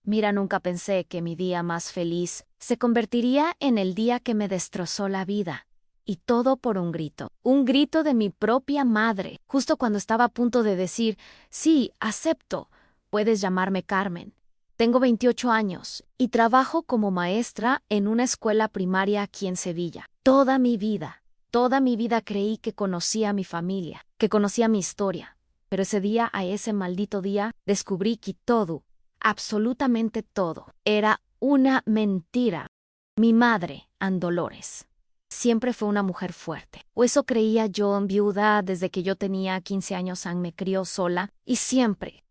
Mira, nunca pensé que mi día más feliz se convertiría en el día que me destrozó la vida. Y todo por un grito de mi propia madre, justo cuando estaba a punto de decir, sí, acepto, puedes llamarme Carmen. Tengo 28 años y trabajo como maestra en una escuela primaria aquí en Sevilla. Toda mi vida creí que conocía a mi familia, que conocía mi historia. Pero ese maldito día, descubrí que todo, absolutamente todo, era una mentira. Mi madre, Ann Dolores, siempre fue una mujer fuerte. O eso creía yo, viuda, desde que yo tenía 15 años. Ann me crió sola y siempre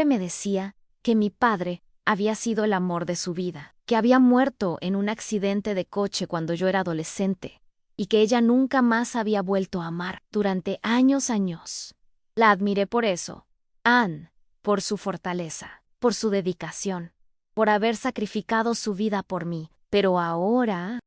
me decía que mi padre había sido el amor de su vida, que había muerto en un accidente de coche cuando yo era adolescente y que ella nunca más había vuelto a amar durante años. La admiré por eso, Ann, por su fortaleza, por su dedicación, por haber sacrificado su vida por mí. Pero ahora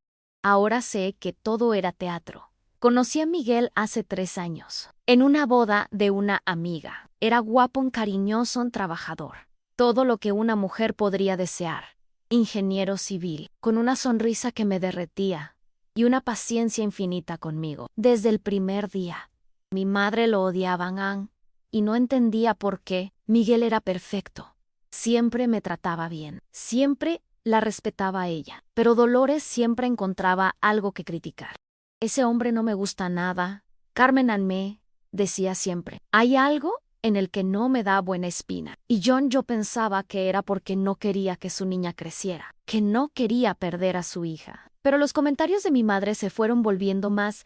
sé que todo era teatro. Conocí a Miguel hace 3 años, en una boda de una amiga. Era guapo, cariñoso, trabajador. Todo lo que una mujer podría desear. Ingeniero civil, con una sonrisa que me derretía y una paciencia infinita conmigo. Desde el primer día. Mi madre lo odiaba, Ann, y no entendía por qué. Miguel era perfecto. Siempre me trataba bien. Siempre la respetaba a ella. Pero Dolores siempre encontraba algo que criticar. Ese hombre no me gusta nada. Carmen Ann decía siempre, hay algo en el que no me da buena espina. Y yo pensaba que era porque no quería que su niña creciera, que no quería perder a su hija. Pero los comentarios de mi madre se fueron volviendo más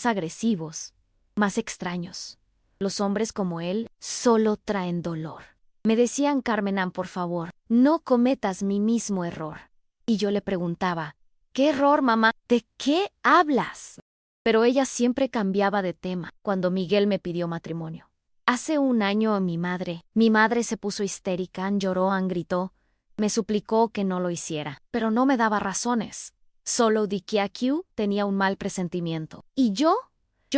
agresivos, más extraños. Los hombres como él solo traen dolor. Me decían, Carmen Ann, por favor, no cometas mi mismo error. Y yo le preguntaba, ¿qué error, mamá? ¿De qué hablas? Pero ella siempre cambiaba de tema cuando Miguel me pidió matrimonio. Hace 1 año mi madre se puso histérica, lloró, gritó, me suplicó que no lo hiciera, pero no me daba razones. Solo di que aquí tenía un mal presentimiento. Y yo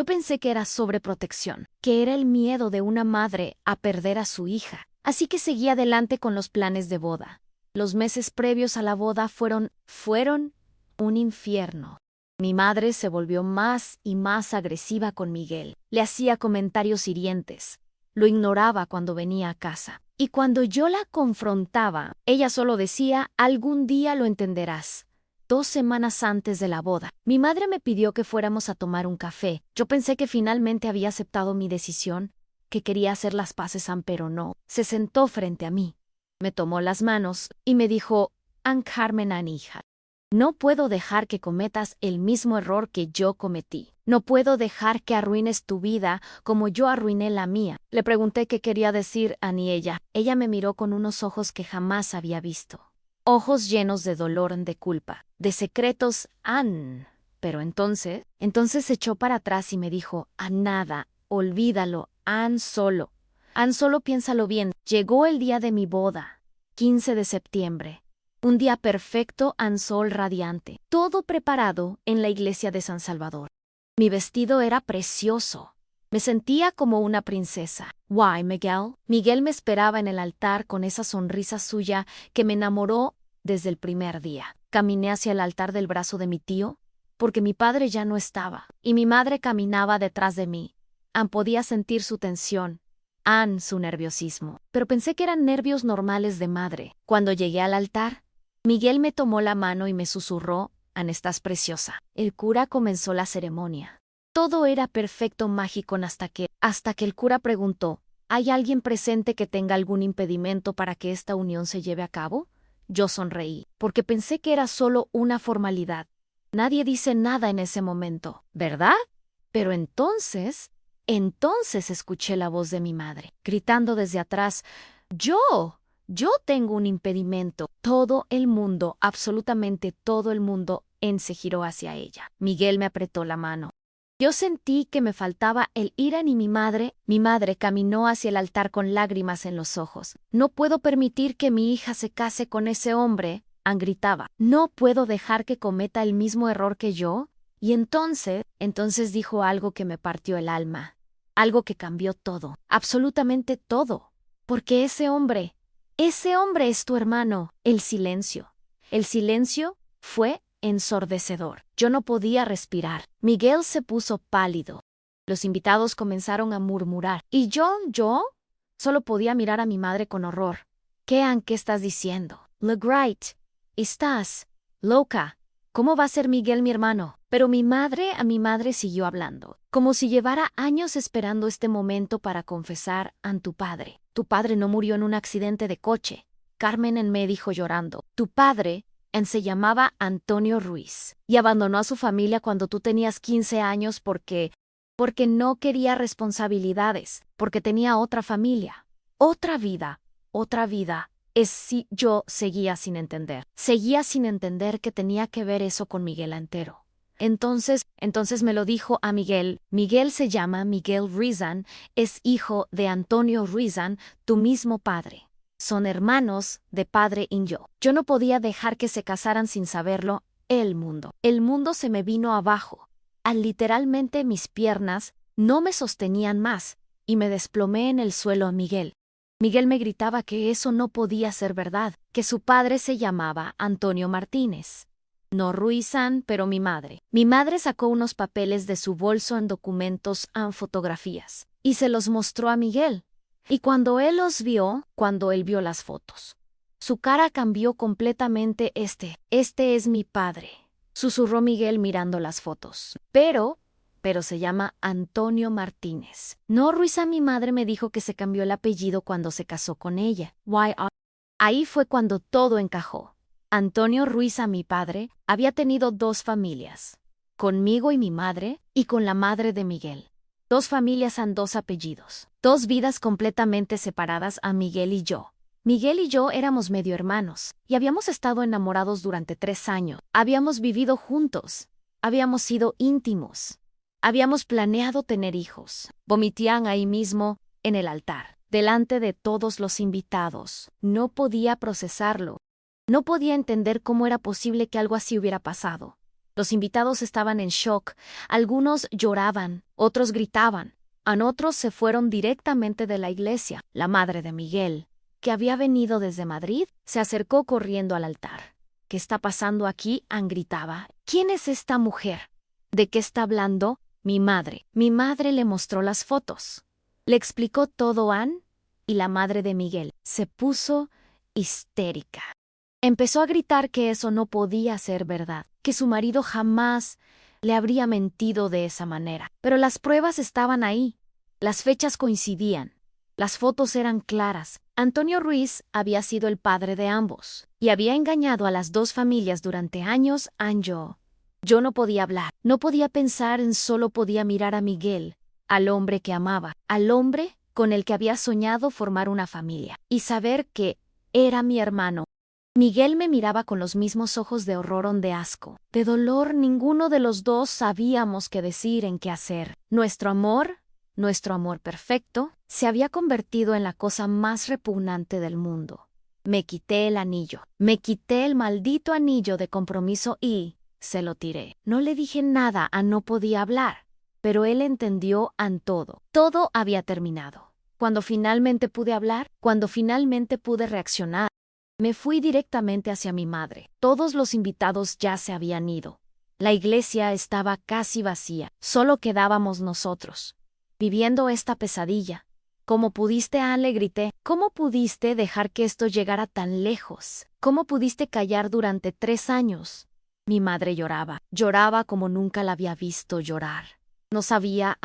pensé que era sobreprotección, que era el miedo de una madre a perder a su hija. Así que seguí adelante con los planes de boda. Los meses previos a la boda fueron un infierno. Mi madre se volvió más y más agresiva con Miguel. Le hacía comentarios hirientes. Lo ignoraba cuando venía a casa. Y cuando yo la confrontaba, ella solo decía, algún día lo entenderás. 2 semanas antes de la boda, mi madre me pidió que fuéramos a tomar un café. Yo pensé que finalmente había aceptado mi decisión, que quería hacer las paces, pero no. Se sentó frente a mí, me tomó las manos y me dijo, Ann Carmen, Ann, hija, no puedo dejar que cometas el mismo error que yo cometí. No puedo dejar que arruines tu vida como yo arruiné la mía. Le pregunté qué quería decir Ann y ella. Ella me miró con unos ojos que jamás había visto. Ojos llenos de dolor, de culpa, de secretos, Ann. Pero entonces se echó para atrás y me dijo, a nada, olvídalo, Ann, solo piénsalo bien. Llegó el día de mi boda, 15 de septiembre. Un día perfecto, Ann, sol radiante, todo preparado en la iglesia de San Salvador. Mi vestido era precioso. Me sentía como una princesa. Why, Miguel? Miguel me esperaba en el altar con esa sonrisa suya que me enamoró desde el primer día. Caminé hacia el altar del brazo de mi tío, porque mi padre ya no estaba, y mi madre caminaba detrás de mí. Ann podía sentir su tensión, Ann su nerviosismo, pero pensé que eran nervios normales de madre. Cuando llegué al altar, Miguel me tomó la mano y me susurró, Ann, estás preciosa. El cura comenzó la ceremonia. Todo era perfecto, mágico, hasta que el cura preguntó, ¿hay alguien presente que tenga algún impedimento para que esta unión se lleve a cabo? Yo sonreí, porque pensé que era solo una formalidad. Nadie dice nada en ese momento, ¿verdad? Pero entonces escuché la voz de mi madre, gritando desde atrás, yo tengo un impedimento. Todo el mundo, absolutamente todo el mundo, se giró hacia ella. Miguel me apretó la mano. Yo sentí que me faltaba el Irán y mi madre caminó hacia el altar con lágrimas en los ojos. No puedo permitir que mi hija se case con ese hombre, Ann gritaba. No puedo dejar que cometa el mismo error que yo. Y entonces dijo algo que me partió el alma. Algo que cambió todo, absolutamente todo. Porque ese hombre Ese hombre es tu hermano. El silencio. El silencio fue ensordecedor. Yo no podía respirar. Miguel se puso pálido. Los invitados comenzaron a murmurar. ¿Y yo? Solo podía mirar a mi madre con horror. ¿Qué estás diciendo? Legrite, estás loca. ¿Cómo va a ser Miguel mi hermano? Pero mi madre siguió hablando, como si llevara años esperando este momento para confesar ante tu padre. Tu padre no murió en un accidente de coche. Carmen me dijo llorando. Tu padre se llamaba Antonio Ruiz y abandonó a su familia cuando tú tenías 15 años porque no quería responsabilidades, porque tenía otra familia, otra vida. Yo seguía sin entender que tenía que ver eso con Miguel entero. Entonces me lo dijo a Miguel. Miguel se llama Miguel Ruizan, es hijo de Antonio Ruizan, tu mismo padre. Son hermanos de padre y yo. Yo no podía dejar que se casaran sin saberlo. El mundo se me vino abajo. Literalmente mis piernas no me sostenían más y me desplomé en el suelo a Miguel. Miguel me gritaba que eso no podía ser verdad, que su padre se llamaba Antonio Martínez. No Ruizan, pero mi madre. Mi madre sacó unos papeles de su bolso en documentos en fotografías y se los mostró a Miguel. Y cuando él vio las fotos, su cara cambió completamente. Este es mi padre, susurró Miguel mirando las fotos. Pero se llama Antonio Martínez. No, Ruiza, mi madre me dijo que se cambió el apellido cuando se casó con ella. Ahí fue cuando todo encajó. Antonio Ruiza, mi padre, había tenido 2 familias. Conmigo y mi madre, y con la madre de Miguel. 2 familias en 2 apellidos. 2 vidas completamente separadas a Miguel y yo. Miguel y yo éramos medio hermanos, y habíamos estado enamorados durante 3 años. Habíamos vivido juntos. Habíamos sido íntimos. Habíamos planeado tener hijos. Vomitían ahí mismo, en el altar, delante de todos los invitados. No podía procesarlo. No podía entender cómo era posible que algo así hubiera pasado. Los invitados estaban en shock. Algunos lloraban, otros gritaban. Otros se fueron directamente de la iglesia. La madre de Miguel, que había venido desde Madrid, se acercó corriendo al altar. ¿Qué está pasando aquí? Gritaba. ¿Quién es esta mujer? ¿De qué está hablando? Mi madre. Mi madre le mostró las fotos. Le explicó todo y la madre de Miguel se puso histérica. Empezó a gritar que eso no podía ser verdad, que su marido jamás le habría mentido de esa manera. Pero las pruebas estaban ahí. Las fechas coincidían. Las fotos eran claras. Antonio Ruiz había sido el padre de ambos y había engañado a las 2 familias durante años. Yo no podía hablar, no podía pensar, solo podía mirar a Miguel, al hombre que amaba, al hombre con el que había soñado formar una familia, y saber que era mi hermano. Miguel me miraba con los mismos ojos de horror o de asco, de dolor. Ninguno de los 2 sabíamos qué decir, qué hacer. Nuestro amor perfecto, se había convertido en la cosa más repugnante del mundo. Me quité el anillo, me quité el maldito anillo de compromiso y se lo tiré. No le dije nada, no podía hablar, pero él entendió todo. Todo había terminado. Cuando finalmente pude hablar, cuando finalmente pude reaccionar, me fui directamente hacia mi madre. Todos los invitados ya se habían ido. La iglesia estaba casi vacía. Solo quedábamos nosotros, viviendo esta pesadilla. ¿Cómo pudiste, le grité? ¿Cómo pudiste dejar que esto llegara tan lejos? ¿Cómo pudiste callar durante 3 años? Mi madre lloraba como nunca la había visto llorar. No sabía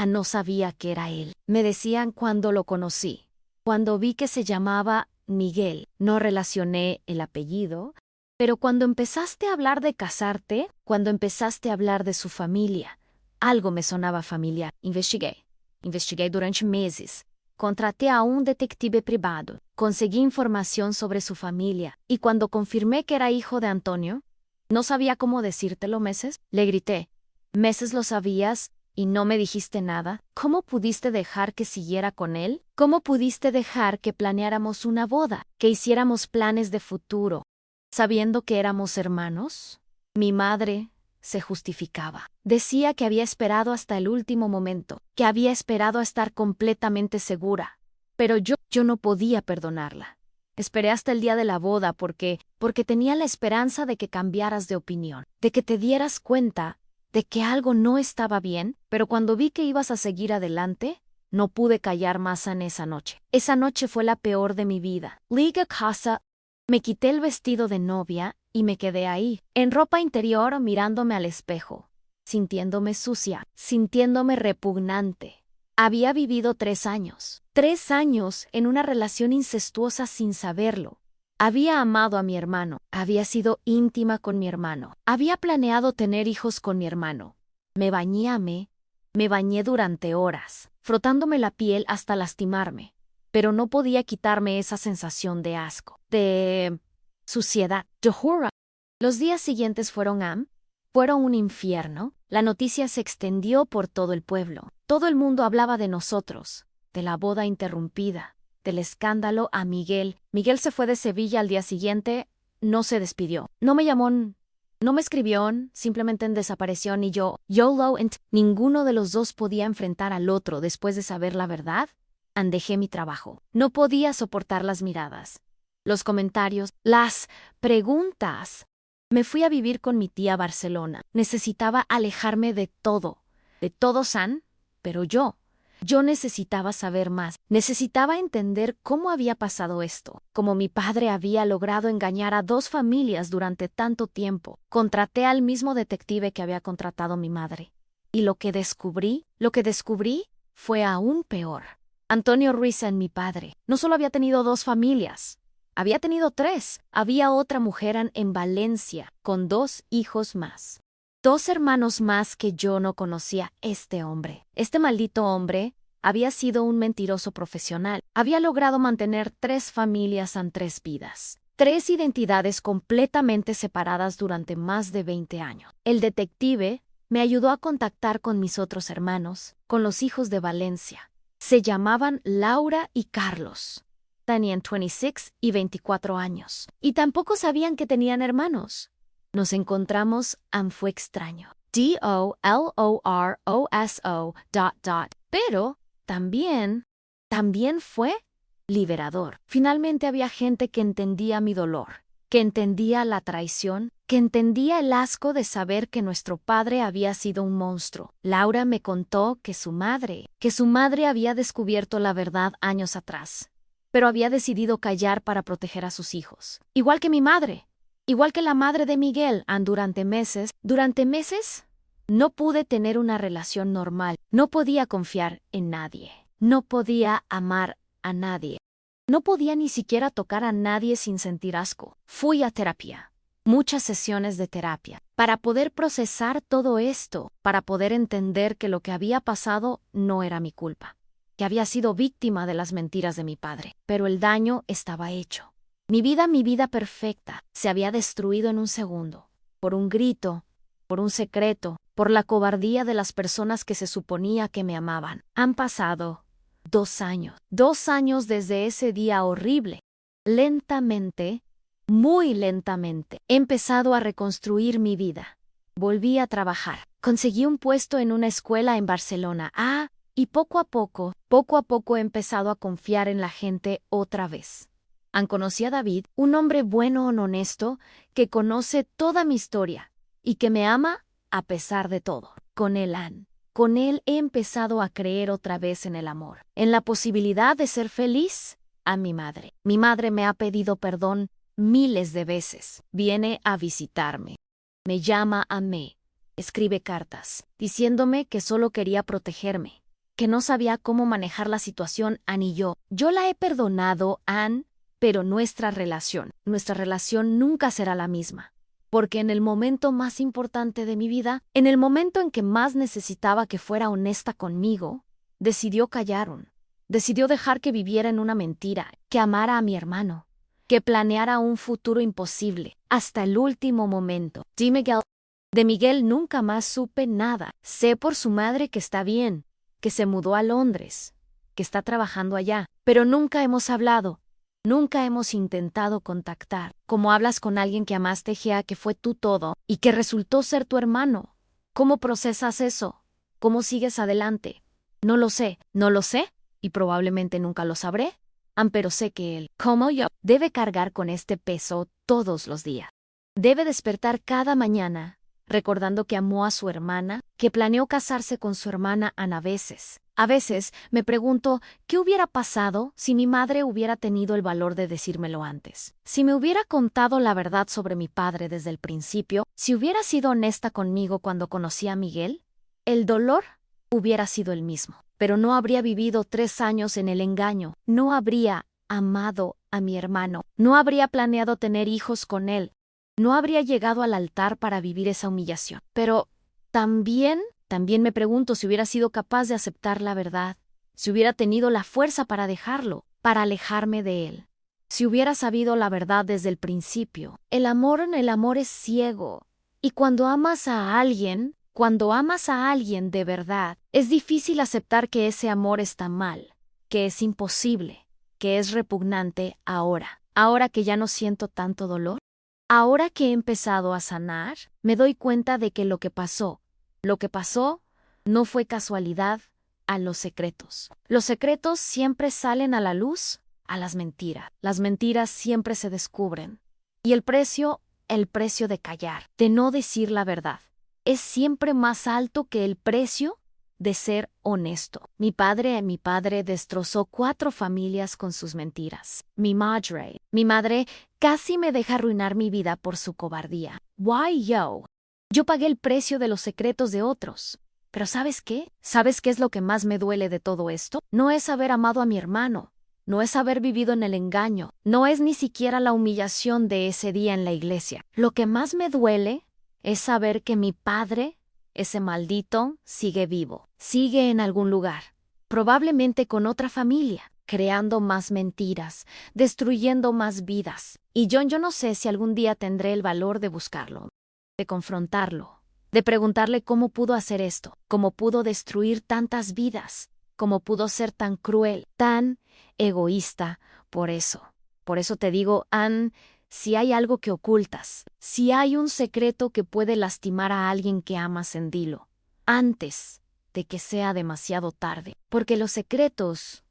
que era él. Me decían cuando lo conocí. Cuando vi que se llamaba Miguel, no relacioné el apellido, pero cuando empezaste a hablar de casarte, cuando empezaste a hablar de su familia, algo me sonaba familiar. Investigué durante meses. Contraté a un detective privado. Conseguí información sobre su familia. Y cuando confirmé que era hijo de Antonio, no sabía cómo decírtelo. Meses, le grité. Meses lo sabías y no me dijiste nada. ¿Cómo pudiste dejar que siguiera con él? ¿Cómo pudiste dejar que planeáramos una boda, que hiciéramos planes de futuro, sabiendo que éramos hermanos? Mi madre se justificaba. Decía que había esperado hasta el último momento, que había esperado a estar completamente segura. Pero yo no podía perdonarla. Esperé hasta el día de la boda porque tenía la esperanza de que cambiaras de opinión, de que te dieras cuenta de que algo no estaba bien, pero cuando vi que ibas a seguir adelante, no pude callar más en esa noche. Esa noche fue la peor de mi vida. Llegué a casa, me quité el vestido de novia y me quedé ahí, en ropa interior, mirándome al espejo, sintiéndome sucia, sintiéndome repugnante. Había vivido 3 años. 3 años en una relación incestuosa sin saberlo. Había amado a mi hermano, había sido íntima con mi hermano, había planeado tener hijos con mi hermano. Me bañé durante horas, frotándome la piel hasta lastimarme, pero no podía quitarme esa sensación de asco, de suciedad. Juro. Los días siguientes fueron un infierno. La noticia se extendió por todo el pueblo. Todo el mundo hablaba de nosotros, de la boda interrumpida, del escándalo a Miguel. Miguel se fue de Sevilla al día siguiente, no se despidió. No me llamó, no me escribió, simplemente desapareció y ninguno de los dos podía enfrentar al otro después de saber la verdad. Dejé mi trabajo. No podía soportar las miradas, los comentarios, las preguntas. Me fui a vivir con mi tía a Barcelona. Necesitaba alejarme de todo. De todos pero yo necesitaba saber más. Necesitaba entender cómo había pasado esto. Cómo mi padre había logrado engañar a 2 familias durante tanto tiempo. Contraté al mismo detective que había contratado mi madre. Y lo que descubrí fue aún peor. Antonio Ruiz, mi padre, no solo había tenido 2 familias. Había tenido 3. Había otra mujer en Valencia, con 2 hijos más. 2 hermanos más que yo no conocía. Este hombre, este maldito hombre, había sido un mentiroso profesional. Había logrado mantener 3 familias en 3 vidas. 3 identidades completamente separadas durante más de 20 años. El detective me ayudó a contactar con mis otros hermanos, con los hijos de Valencia. Se llamaban Laura y Carlos. Tenían 26 y 24 años. Y tampoco sabían que tenían hermanos. Nos encontramos, fue extraño. DOLOROSO ... Pero también fue liberador. Finalmente había gente que entendía mi dolor, que entendía la traición, que entendía el asco de saber que nuestro padre había sido un monstruo. Laura me contó que su madre había descubierto la verdad años atrás, pero había decidido callar para proteger a sus hijos. Igual que mi madre, igual que la madre de Miguel, durante meses, no pude tener una relación normal. No podía confiar en nadie. No podía amar a nadie. No podía ni siquiera tocar a nadie sin sentir asco. Fui a terapia. Muchas sesiones de terapia, para poder procesar todo esto, para poder entender que lo que había pasado no era mi culpa, que había sido víctima de las mentiras de mi padre, pero el daño estaba hecho. Mi vida perfecta, se había destruido en un segundo, por un grito, por un secreto, por la cobardía de las personas que se suponía que me amaban. Han pasado 2 años, 2 años desde ese día horrible. Lentamente, muy lentamente, he empezado a reconstruir mi vida. Volví a trabajar. Conseguí un puesto en una escuela en Barcelona. Y poco a poco he empezado a confiar en la gente otra vez. Conocí a David, un hombre bueno y honesto, que conoce toda mi historia y que me ama a pesar de todo. Con él he empezado a creer otra vez en el amor, en la posibilidad de ser feliz. A mi madre. Mi madre me ha pedido perdón miles de veces. Viene a visitarme. Me llama a mí. Escribe cartas, diciéndome que solo quería protegerme, que no sabía cómo manejar la situación, y yo. Yo la he perdonado, pero nuestra relación nunca será la misma. Porque en el momento más importante de mi vida, en el momento en que más necesitaba que fuera honesta conmigo, decidió callar. Decidió dejar que viviera en una mentira, que amara a mi hermano, que planeara un futuro imposible, hasta el último momento. De Miguel nunca más supe nada. Sé por su madre que está bien, que se mudó a Londres, que está trabajando allá, pero nunca hemos hablado. Nunca hemos intentado contactar. ¿Cómo hablas con alguien que amaste, que fue tú todo, y que resultó ser tu hermano? ¿Cómo procesas eso? ¿Cómo sigues adelante? No lo sé, y probablemente nunca lo sabré. Pero sé que él, como yo, debe cargar con este peso todos los días. Debe despertar cada mañana recordando que amó a su hermana, que planeó casarse con su hermana Ana veces. A veces me pregunto qué hubiera pasado si mi madre hubiera tenido el valor de decírmelo antes. Si me hubiera contado la verdad sobre mi padre desde el principio, si hubiera sido honesta conmigo cuando conocí a Miguel, el dolor hubiera sido el mismo. Pero no habría vivido 3 años en el engaño, no habría amado a mi hermano, no habría planeado tener hijos con él, no habría llegado al altar para vivir esa humillación. Pero también me pregunto si hubiera sido capaz de aceptar la verdad, si hubiera tenido la fuerza para dejarlo, para alejarme de él. Si hubiera sabido la verdad desde el principio. El amor es ciego. Y cuando amas a alguien de verdad, es difícil aceptar que ese amor está mal, que es imposible, que es repugnante ahora que ya no siento tanto dolor. Ahora que he empezado a sanar, me doy cuenta de que lo que pasó no fue casualidad a los secretos. Los secretos siempre salen a la luz a las mentiras. Las mentiras siempre se descubren. Y el precio de callar, de no decir la verdad, es siempre más alto que el precio de ser honesto. Mi padre destrozó 4 familias con sus mentiras. Mi madre casi me deja arruinar mi vida por su cobardía. Why yo? Yo pagué el precio de los secretos de otros. Pero ¿sabes qué? ¿Sabes qué es lo que más me duele de todo esto? No es haber amado a mi hermano, no es haber vivido en el engaño, no es ni siquiera la humillación de ese día en la iglesia. Lo que más me duele es saber que mi padre, ese maldito, sigue vivo, sigue en algún lugar, probablemente con otra familia, creando más mentiras, destruyendo más vidas. Y yo no sé si algún día tendré el valor de buscarlo, de confrontarlo, de preguntarle cómo pudo hacer esto, cómo pudo destruir tantas vidas, cómo pudo ser tan cruel, tan egoísta. Por eso te digo, Ann, si hay algo que ocultas, si hay un secreto que puede lastimar a alguien que amas, dilo, antes de que sea demasiado tarde. Porque los secretos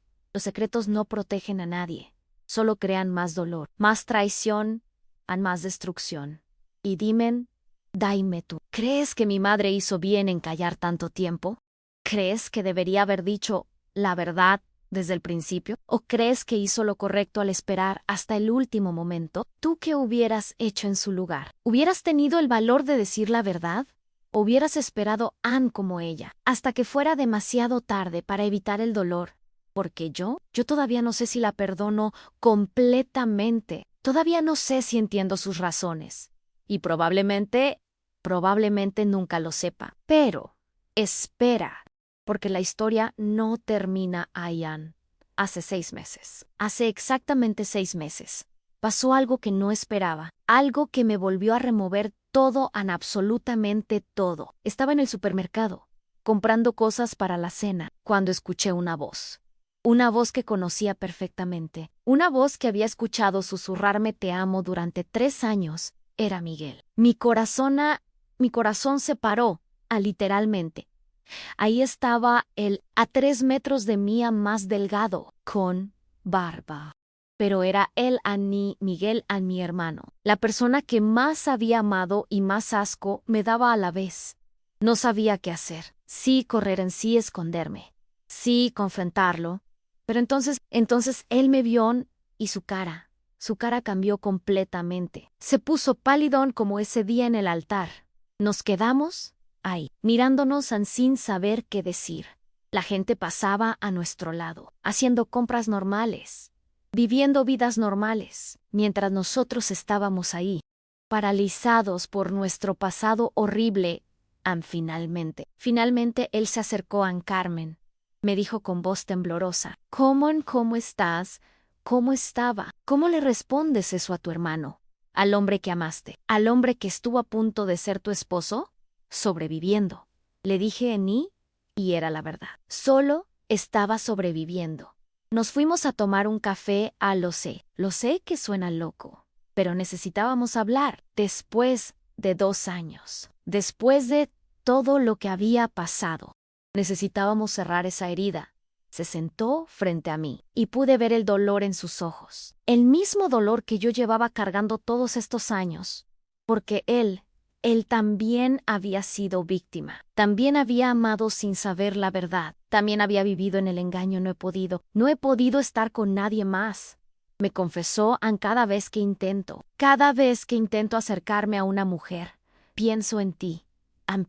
no protegen a nadie, solo crean más dolor, más traición, más destrucción. Y dime tú, ¿crees que mi madre hizo bien en callar tanto tiempo? ¿Crees que debería haber dicho la verdad desde el principio? ¿O crees que hizo lo correcto al esperar hasta el último momento? ¿Tú qué hubieras hecho en su lugar? ¿Hubieras tenido el valor de decir la verdad? ¿O hubieras esperado como ella, hasta que fuera demasiado tarde para evitar el dolor? Porque yo todavía no sé si la perdono completamente. Todavía no sé si entiendo sus razones. Y probablemente nunca lo sepa. Pero espera, porque la historia no termina ahí, Ann. Hace exactamente 6 meses, pasó algo que no esperaba, algo que me volvió a remover todo, absolutamente todo. Estaba en el supermercado, comprando cosas para la cena, cuando escuché una voz que conocía perfectamente, una voz que había escuchado susurrarme te amo durante 3 años. Era Miguel. Mi corazón se paró, literalmente. Ahí estaba él, a 3 metros de mí, más delgado, con barba. Pero era él, Miguel, mi hermano, la persona que más había amado y más asco me daba a la vez. No sabía qué hacer. Sí correr en sí, esconderme. Sí confrontarlo. Pero entonces él me vio y su cara cambió completamente. Se puso pálidón como ese día en el altar. Nos quedamos ahí, mirándonos sin saber qué decir. La gente pasaba a nuestro lado, haciendo compras normales, viviendo vidas normales, mientras nosotros estábamos ahí, paralizados por nuestro pasado horrible. Finalmente él se acercó a Carmen. Me dijo con voz temblorosa, ¿Cómo estás? ¿Cómo estaba? ¿Cómo le respondes eso a tu hermano? Al hombre que amaste, al hombre que estuvo a punto de ser tu esposo, sobreviviendo. Le dije y era la verdad. Solo estaba sobreviviendo. Nos fuimos a tomar un café lo sé que suena loco, pero necesitábamos hablar después de 2 años, después de todo lo que había pasado. Necesitábamos cerrar esa herida, Se sentó frente a mí y pude ver el dolor en sus ojos. El mismo dolor que yo llevaba cargando todos estos años. Porque él también había sido víctima. También había amado sin saber la verdad. También había vivido en el engaño. No he podido estar con nadie más. Me confesó cada vez que intento acercarme a una mujer. Pienso en ti,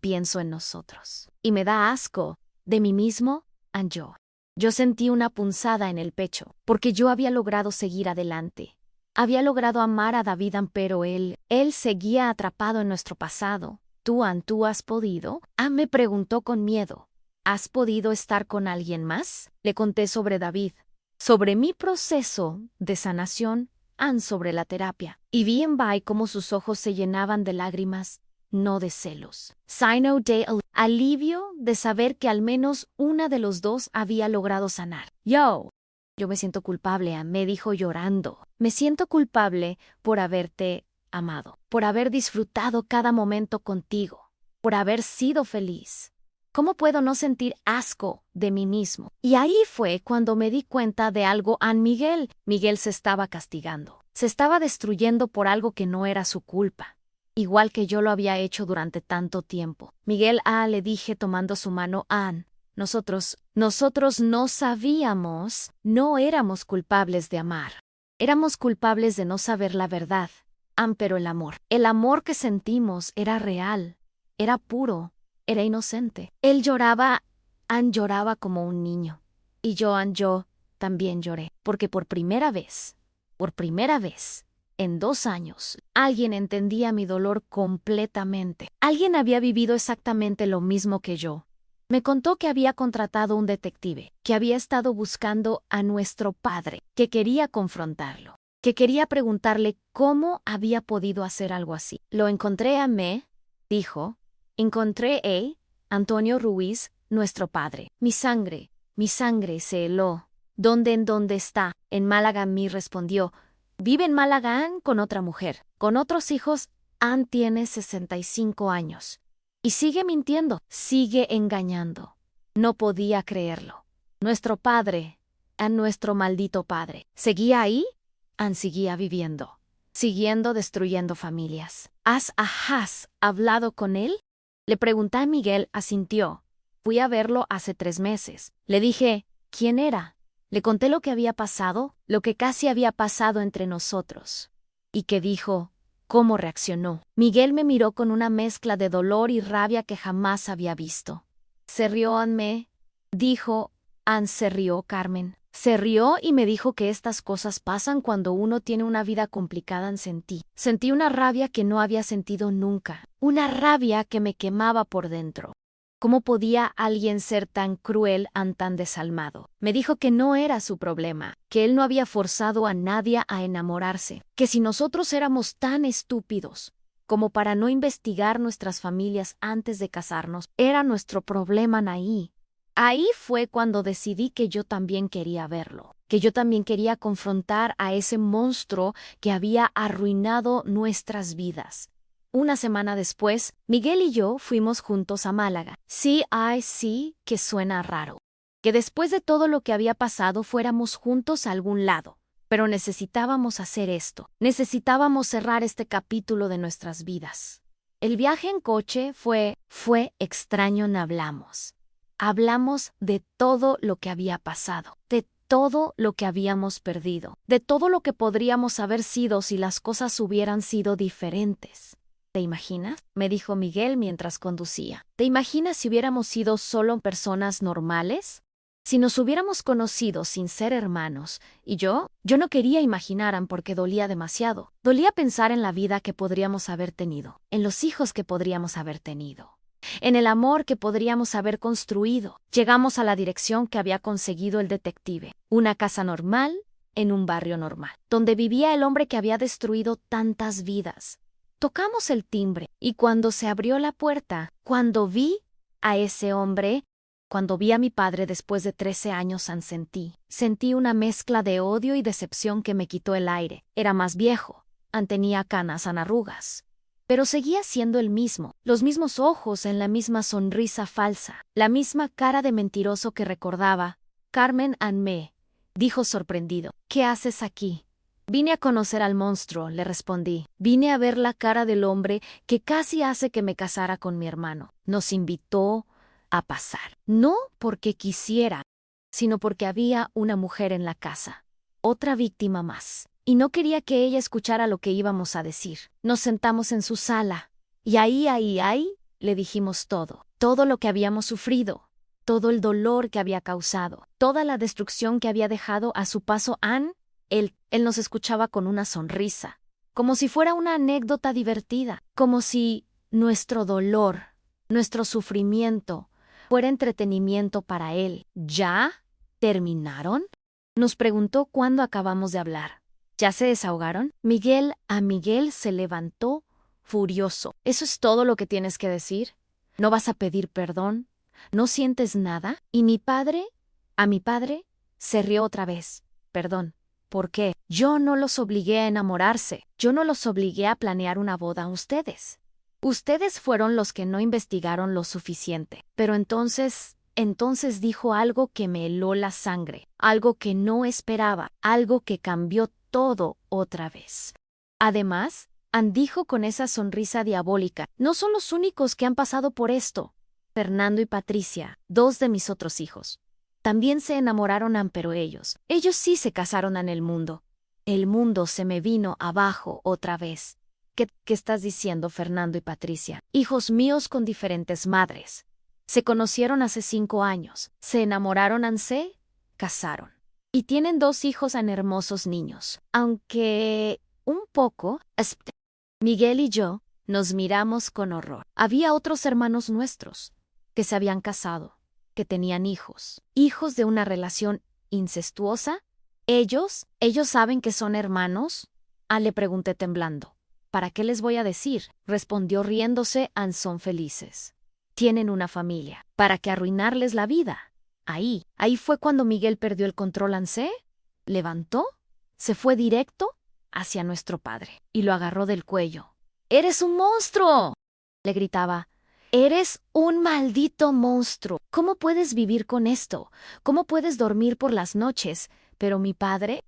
pienso en nosotros. Y me da asco de mí mismo, yo. Yo sentí una punzada en el pecho, porque yo había logrado seguir adelante. Había logrado amar a David, pero él seguía atrapado en nuestro pasado. ¿Tú has podido? Me preguntó con miedo. ¿Has podido estar con alguien más? Le conté sobre David, sobre mi proceso de sanación, sobre la terapia. Y vi en Bai cómo sus ojos se llenaban de lágrimas, no de celos, sino de alivio de saber que al menos una de los dos había logrado sanar. Yo me siento culpable, me dijo llorando. Me siento culpable por haberte amado, por haber disfrutado cada momento contigo, por haber sido feliz. ¿Cómo puedo no sentir asco de mí mismo? Y ahí fue cuando me di cuenta de algo en Miguel. Miguel se estaba castigando, se estaba destruyendo por algo que no era su culpa, igual que yo lo había hecho durante tanto tiempo. Miguel, le dije tomando su mano, nosotros no sabíamos, no éramos culpables de amar. Éramos culpables de no saber la verdad. Pero el amor que sentimos era real, era puro, era inocente. Él lloraba, lloraba como un niño. Y yo también lloré, porque por primera vez, en 2 años, alguien entendía mi dolor completamente. Alguien había vivido exactamente lo mismo que yo. Me contó que había contratado un detective, que había estado buscando a nuestro padre, que quería confrontarlo, que quería preguntarle cómo había podido hacer algo así. Lo encontré dijo. Encontré a Antonio Ruiz, nuestro padre. Mi sangre se heló. ¿En dónde está? En Málaga, me respondió. Vive en Málaga con otra mujer, con otros hijos. Tiene 65 años. Y sigue mintiendo, sigue engañando. No podía creerlo. Nuestro padre, nuestro maldito padre, ¿seguía ahí? Seguía viviendo, siguiendo destruyendo familias. ¿Has hablado con él? Le pregunté a Miguel, asintió. Fui a verlo hace 3 meses. Le dije, ¿quién era? Le conté lo que había pasado, lo que casi había pasado entre nosotros. ¿Y qué dijo? ¿Cómo reaccionó? Miguel me miró con una mezcla de dolor y rabia que jamás había visto. Se rió dijo, se rió Carmen. Se rió y me dijo que estas cosas pasan cuando uno tiene una vida complicada. Sentí una rabia que no había sentido nunca, una rabia que me quemaba por dentro. ¿Cómo podía alguien ser tan cruel, tan desalmado? Me dijo que no era su problema, que él no había forzado a nadie a enamorarse, que si nosotros éramos tan estúpidos como para no investigar nuestras familias antes de casarnos, era nuestro problema ahí. Ahí fue cuando decidí que yo también quería verlo, que yo también quería confrontar a ese monstruo que había arruinado nuestras vidas. Una semana después, Miguel y yo fuimos juntos a Málaga. Sí, que suena raro. Que después de todo lo que había pasado fuéramos juntos a algún lado. Pero necesitábamos hacer esto. Necesitábamos cerrar este capítulo de nuestras vidas. El viaje en coche fue extraño. Hablamos de todo lo que había pasado, de todo lo que habíamos perdido, de todo lo que podríamos haber sido si las cosas hubieran sido diferentes. ¿Te imaginas? Me dijo Miguel mientras conducía. ¿Te imaginas si hubiéramos sido solo personas normales? Si nos hubiéramos conocido sin ser hermanos. Y yo no quería imaginar porque dolía demasiado. Dolía pensar en la vida que podríamos haber tenido, en los hijos que podríamos haber tenido, en el amor que podríamos haber construido. Llegamos a la dirección que había conseguido el detective. Una casa normal, en un barrio normal, donde vivía el hombre que había destruido tantas vidas. Tocamos el timbre, y cuando se abrió la puerta, cuando vi a ese hombre, cuando vi a mi padre después de 13 años, sentí una mezcla de odio y decepción que me quitó el aire. Era más viejo, tenía canas, arrugas. Pero seguía siendo el mismo, los mismos ojos en la misma sonrisa falsa, la misma cara de mentiroso que recordaba Carmen Anme, dijo sorprendido. ¿Qué haces aquí? Vine a conocer al monstruo, le respondí. Vine a ver la cara del hombre que casi hace que me casara con mi hermano. Nos invitó a pasar. No porque quisiera, sino porque había una mujer en la casa. Otra víctima más. Y no quería que ella escuchara lo que íbamos a decir. Nos sentamos en su sala. Y ahí, le dijimos todo. Todo lo que habíamos sufrido. Todo el dolor que había causado. Toda la destrucción que había dejado a su paso Anne. Él nos escuchaba con una sonrisa, como si fuera una anécdota divertida, como si nuestro dolor, nuestro sufrimiento, fuera entretenimiento para él. ¿Ya? ¿Terminaron? Nos preguntó cuando acabamos de hablar. ¿Ya se desahogaron? Miguel se levantó furioso. ¿Eso es todo lo que tienes que decir? ¿No vas a pedir perdón? ¿No sientes nada? Y a mi padre, se rió otra vez. Perdón. ¿Por qué? Yo no los obligué a enamorarse. Yo no los obligué a planear una boda a ustedes. Ustedes fueron los que no investigaron lo suficiente. Pero entonces dijo algo que me heló la sangre, algo que no esperaba, algo que cambió todo otra vez. Además, Ann dijo con esa sonrisa diabólica, no son los únicos que han pasado por esto. Fernando y Patricia, dos de mis otros hijos. También se enamoraron, pero ellos sí se casaron en el mundo. El mundo se me vino abajo otra vez. ¿Qué estás diciendo, Fernando y Patricia? Hijos míos con diferentes madres. Se conocieron hace 5 años, se enamoraron, se casaron. Y tienen 2 hijos hermosos niños. Aunque un poco... Miguel y yo nos miramos con horror. Había otros hermanos nuestros que se habían casado, que tenían hijos de una relación incestuosa. ¿Ellos saben que son hermanos? Le pregunté temblando. ¿Para qué les voy a decir? Respondió riéndose. Son felices. Tienen una familia. ¿Para qué arruinarles la vida? Ahí fue cuando Miguel perdió el control. Se levantó, se fue directo hacia nuestro padre y lo agarró del cuello. ¡Eres un monstruo!, le gritaba. Eres un maldito monstruo. ¿Cómo puedes vivir con esto? ¿Cómo puedes dormir por las noches? Pero mi padre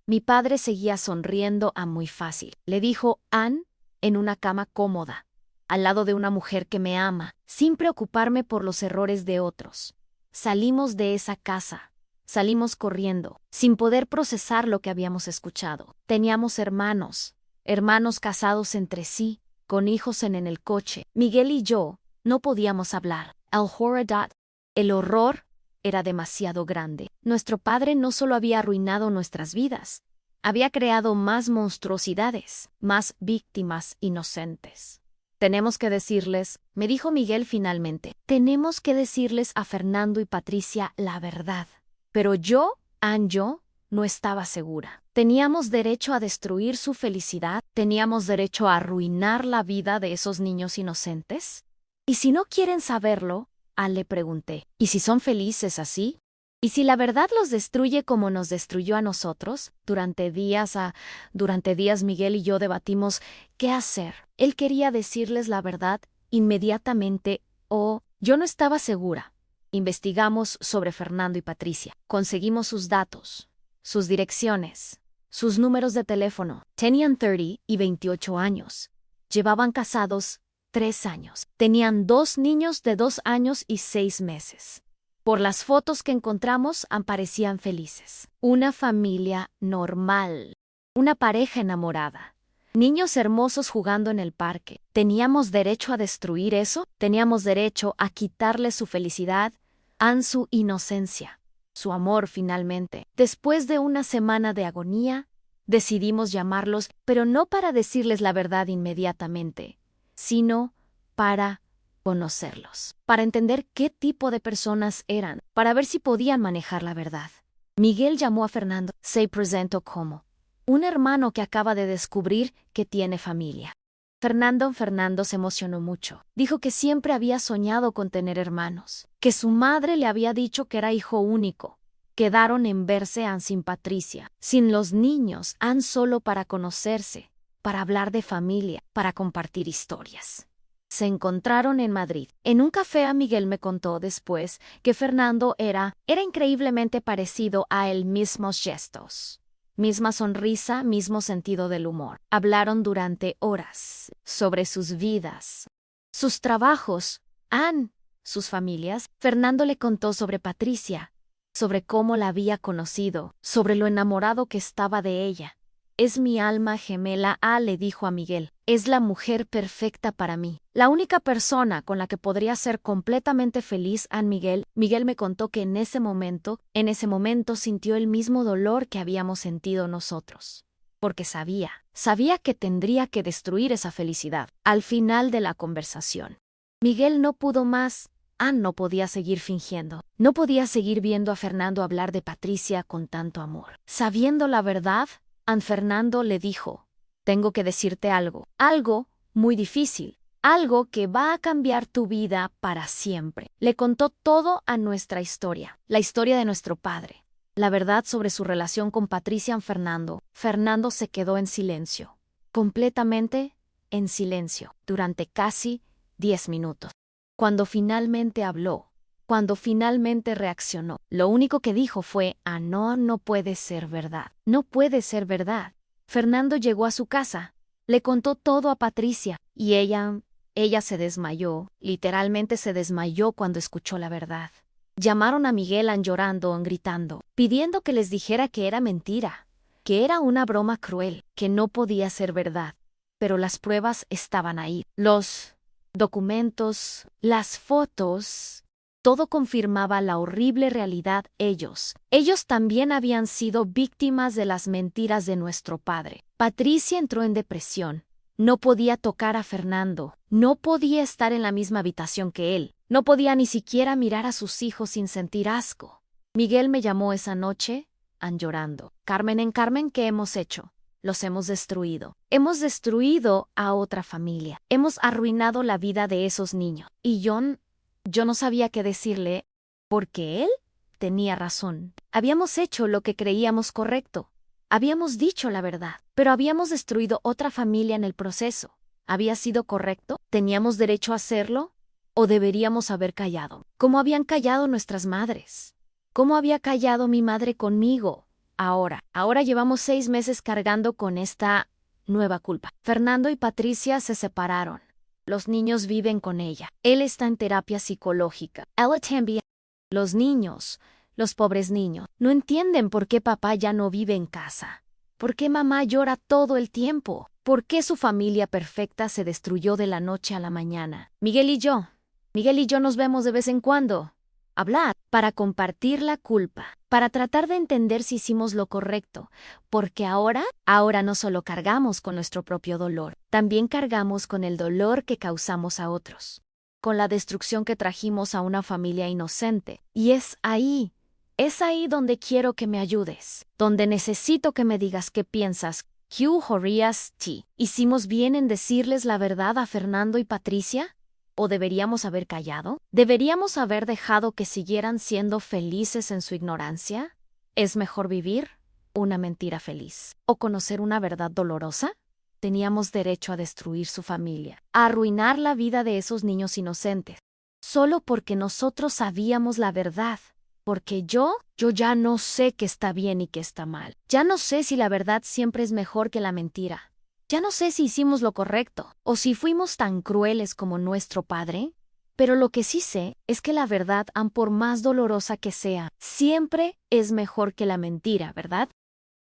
seguía sonriendo muy fácil. Le dijo Ann en una cama cómoda, al lado de una mujer que me ama, sin preocuparme por los errores de otros. Salimos de esa casa. Salimos corriendo, sin poder procesar lo que habíamos escuchado. Teníamos hermanos casados entre sí, con hijos en el coche. Miguel y yo no podíamos hablar. El horror era demasiado grande. Nuestro padre no solo había arruinado nuestras vidas, había creado más monstruosidades, más víctimas inocentes. Tenemos que decirles, me dijo Miguel finalmente, tenemos que decirles a Fernando y Patricia la verdad. Pero yo no estaba segura. ¿Teníamos derecho a destruir su felicidad? ¿Teníamos derecho a arruinar la vida de esos niños inocentes? ¿Y si no quieren saberlo? Le pregunté. ¿Y si son felices así? ¿Y si la verdad los destruye como nos destruyó a nosotros? Durante días Miguel y yo debatimos qué hacer. Él quería decirles la verdad inmediatamente yo no estaba segura. Investigamos sobre Fernando y Patricia. Conseguimos sus datos, sus direcciones, sus números de teléfono. Tenían 30 y 28 años. Llevaban casados 3 años. Tenían 2 niños de 2 años y 6 meses. Por las fotos que encontramos, parecían felices. Una familia normal. Una pareja enamorada. Niños hermosos jugando en el parque. ¿Teníamos derecho a destruir eso? ¿Teníamos derecho a quitarles su felicidad, su inocencia, su amor finalmente? Después de una semana de agonía, decidimos llamarlos, pero no para decirles la verdad inmediatamente, sino para conocerlos, para entender qué tipo de personas eran, para ver si podían manejar la verdad. Miguel llamó a Fernando. Se presentó como un hermano que acaba de descubrir que tiene familia. Fernando se emocionó mucho. Dijo que siempre había soñado con tener hermanos, que su madre le había dicho que era hijo único. Quedaron en verse sin Patricia, sin los niños, solo para conocerse, para hablar de familia, para compartir historias. Se encontraron en Madrid. En un café a Miguel me contó después que Fernando era increíblemente parecido a él, mismos gestos, misma sonrisa, mismo sentido del humor. Hablaron durante horas sobre sus vidas, sus trabajos, sus familias. Fernando le contó sobre Patricia, sobre cómo la había conocido, sobre lo enamorado que estaba de ella. Es mi alma gemela, le dijo a Miguel. Es la mujer perfecta para mí. La única persona con la que podría ser completamente feliz, Miguel. Miguel me contó que en ese momento sintió el mismo dolor que habíamos sentido nosotros. Porque sabía que tendría que destruir esa felicidad. Al final de la conversación, Miguel no pudo más. No podía seguir fingiendo. No podía seguir viendo a Fernando hablar de Patricia con tanto amor. Sabiendo la verdad, Fernando le dijo: tengo que decirte algo muy difícil, algo que va a cambiar tu vida para siempre. Le contó todo a nuestra historia, la historia de nuestro padre, la verdad sobre su relación con Patricia. Fernando se quedó en silencio, completamente en silencio, durante casi 10 minutos. Cuando finalmente habló, cuando finalmente reaccionó, lo único que dijo fue: no puede ser verdad, no puede ser verdad. Fernando llegó a su casa, le contó todo a Patricia, y ella se desmayó, literalmente se desmayó cuando escuchó la verdad. Llamaron a Miguel llorando, gritando, pidiendo que les dijera que era mentira, que era una broma cruel, que no podía ser verdad. Pero las pruebas estaban ahí, los documentos, las fotos. Todo confirmaba la horrible realidad. Ellos también habían sido víctimas de las mentiras de nuestro padre. Patricia entró en depresión. No podía tocar a Fernando. No podía estar en la misma habitación que él. No podía ni siquiera mirar a sus hijos sin sentir asco. Miguel me llamó esa noche, llorando. Carmen, ¿qué hemos hecho? Los hemos destruido. Hemos destruido a otra familia. Hemos arruinado la vida de esos niños. Y yo no sabía qué decirle, porque él tenía razón. Habíamos hecho lo que creíamos correcto. Habíamos dicho la verdad, pero habíamos destruido otra familia en el proceso. ¿Había sido correcto? ¿Teníamos derecho a hacerlo? ¿O deberíamos haber callado? ¿Cómo habían callado nuestras madres? ¿Cómo había callado mi madre conmigo? Ahora llevamos 6 meses cargando con esta nueva culpa. Fernando y Patricia se separaron. Los niños viven con ella. Él está en terapia psicológica. Ella también. Los niños, los pobres niños, no entienden por qué papá ya no vive en casa. ¿Por qué mamá llora todo el tiempo? ¿Por qué su familia perfecta se destruyó de la noche a la mañana? Miguel y yo nos vemos de vez en cuando. Hablar para compartir la culpa, para tratar de entender si hicimos lo correcto, porque ahora no solo cargamos con nuestro propio dolor, también cargamos con el dolor que causamos a otros, con la destrucción que trajimos a una familia inocente. Y es ahí donde quiero que me ayudes, donde necesito que me digas qué piensas. ¿Hicimos bien en decirles la verdad a Fernando y Patricia? ¿O deberíamos haber callado? ¿Deberíamos haber dejado que siguieran siendo felices en su ignorancia? ¿Es mejor vivir una mentira feliz o conocer una verdad dolorosa? Teníamos derecho a destruir su familia, a arruinar la vida de esos niños inocentes, solo porque nosotros sabíamos la verdad. Porque yo ya no sé qué está bien y qué está mal. Ya no sé si la verdad siempre es mejor que la mentira. Ya no sé si hicimos lo correcto o si fuimos tan crueles como nuestro padre, pero lo que sí sé es que la verdad, por más dolorosa que sea, siempre es mejor que la mentira, ¿verdad?